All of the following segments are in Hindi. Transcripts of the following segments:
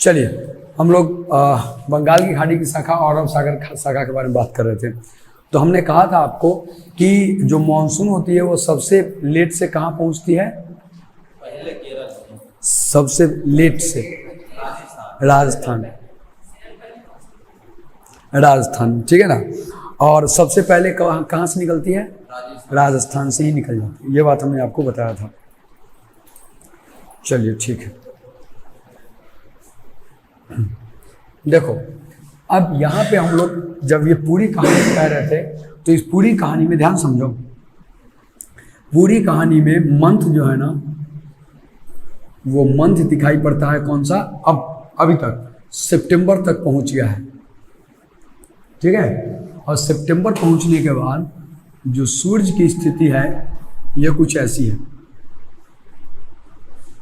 चलिए हम लोग बंगाल की खाड़ी की शाखा और अरब सागर शाखा के बारे में बात कर रहे थे। तो हमने कहा था आपको कि जो मानसून होती है वो सबसे लेट से कहाँ पहुँचती है? पहले केरल, सबसे लेट से राजस्थान, राजस्थान, ठीक है ना। और सबसे पहले कहाँ से निकलती है? राजस्थान से ही निकल जाती है। ये बात हमने आपको बताया था। चलिए ठीक है। देखो अब यहाँ पे हम लोग जब ये पूरी कहानी कह रहे थे तो इस पूरी कहानी में ध्यान समझो। पूरी कहानी में मंथ जो है ना वो मंथ दिखाई पड़ता है कौन सा? अब अभी तक सितंबर तक पहुंच गया है, ठीक है। और सितंबर पहुंचने के बाद जो सूरज की स्थिति है ये कुछ ऐसी है।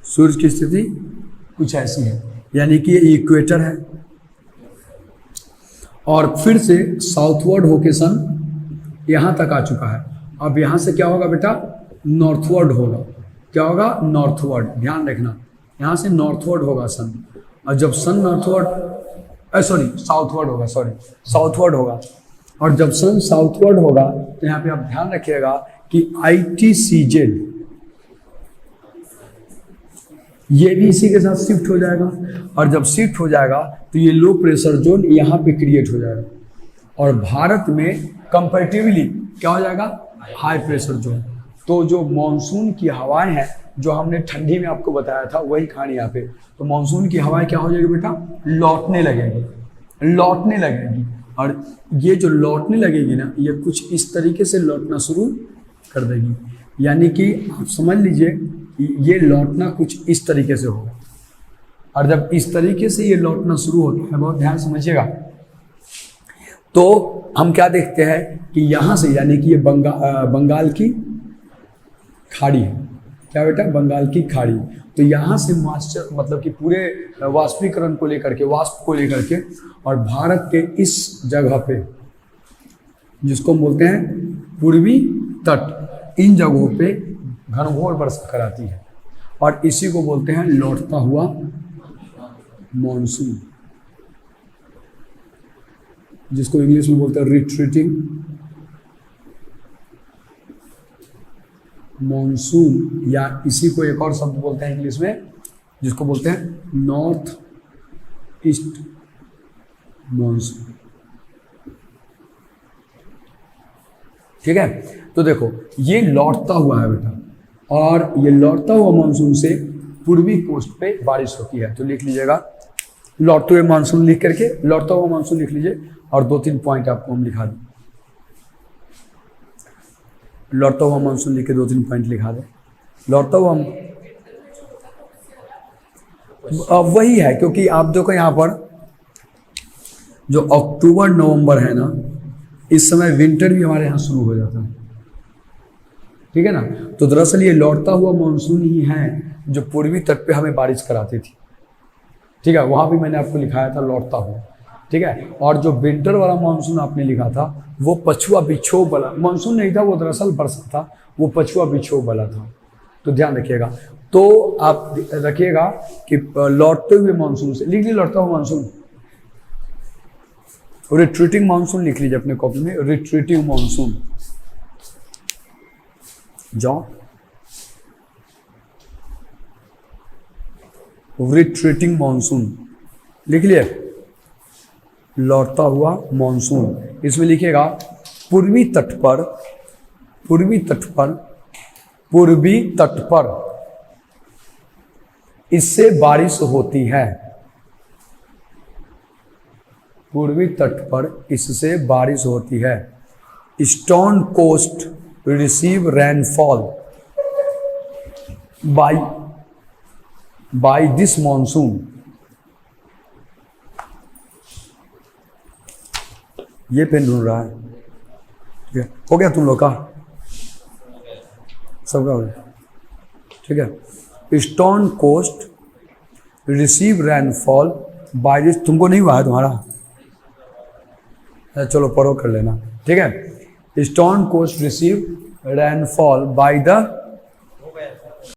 सूरज की स्थिति कुछ ऐसी है, यानी कि ये इक्वेटर है और फिर से साउथवर्ड होके सन यहाँ तक आ चुका है। अब यहाँ से क्या होगा बेटा? नॉर्थवर्ड होगा। क्या होगा? नॉर्थवर्ड। ध्यान रखना, यहाँ से नॉर्थवर्ड होगा सन। और जब सन नॉर्थवर्ड साउथवर्ड होगा, साउथवर्ड होगा। और जब सन साउथवर्ड होगा तो यहाँ पे आप ध्यान रखिएगा कि ITCZ ये भी इसी के साथ शिफ्ट हो जाएगा। और जब शिफ्ट हो जाएगा तो ये लो प्रेशर जोन यहाँ पे क्रिएट हो जाएगा और भारत में कंपैरेटिवली क्या हो जाएगा? High pressure zone. तो जो मानसून की हवाएं हैं जो हमने ठंडी में आपको बताया था वही कहानी यहाँ पे। तो मानसून की हवाएं क्या हो जाएगी बेटा? लौटने लगेगी, लौटने लगेगी। और ये जो लौटने लगेगी ना ये कुछ इस तरीके से लौटना शुरू कर देगी, यानी कि आप समझ लीजिए ये लौटना कुछ इस तरीके से होगा। और जब इस तरीके से ये लौटना शुरू होता है, बहुत ध्यान समझिएगा, तो हम क्या देखते हैं कि यहाँ से, यानी कि ये बंगाल की खाड़ी है। क्या बेटा? बंगाल की खाड़ी। तो यहाँ से मॉइस्चर मतलब कि पूरे वाष्पीकरण को लेकर के, वाष्प को लेकर के, और भारत के इस जगह पे जिसको हम बोलते हैं पूर्वी तट, इन जगहों पे घनघोर वर्षा कराती है और इसी को बोलते हैं लौटता हुआ मॉनसून, जिसको इंग्लिश में बोलते हैं रिट्रीटिंग मॉनसून, या इसी को एक और शब्द बोलते हैं इंग्लिश में जिसको बोलते हैं नॉर्थ ईस्ट मॉनसून, ठीक है। तो देखो ये लौटता हुआ है बेटा, और ये लौटता हुआ मानसून से पूर्वी कोस्ट पे बारिश होती है। तो लिख लीजिएगा लौटते हुए मानसून, लिख करके लौटता हुआ मानसून लिख लीजिए और 2-3 पॉइंट आपको हम लिखा दें। लौटता हुआ मानसून लिख के 2-3 पॉइंट लिखा दें। लौटता हुआ वही है, क्योंकि आप देखो यहाँ पर जो अक्टूबर नवंबर है ना, इस समय विंटर भी हमारे यहाँ शुरू हो जाता है, ठीक है ना। तो दरअसल ये लौटता हुआ मानसून ही है जो पूर्वी तट पे हमें बारिश कराती थी, ठीक है। वहाँ भी मैंने आपको लिखाया था लौटता हुआ, ठीक है। और जो विंटर वाला मानसून आपने लिखा था वो पछुआ विक्षोभ वाला मानसून नहीं था, वो दरअसल वर्षा था, वो पछुआ विक्षोभ वाला था। तो ध्यान रखिएगा। तो आप रखिएगा कि लौटते हुए मानसून से लिख लीजिए लौटता हुआ मानसून, रिट्रीटिंग मानसून लिख लीजिए अपने कॉपी में, रिट्रीटिंग मानसून। जाओ, रिट्रीटिंग मानसून लिख लिए, लौटता हुआ मानसून। इसमें लिखिएगा पूर्वी तट पर, पूर्वी तट पर, पूर्वी तट पर इससे बारिश होती है, पूर्वी तट पर इससे बारिश होती है। Eastern coast receive rainfall by this monsoon. ये पेन ढूंढ रहा है, ठीक है। हो गया तुम लोग का? सबका हो गया, ठीक है। Eastern coast receive rainfall by this, तुमको नहीं हुआ है तुम्हारा? चलो पढ़ो कर लेना, ठीक है। Eastern coast receive rainfall by the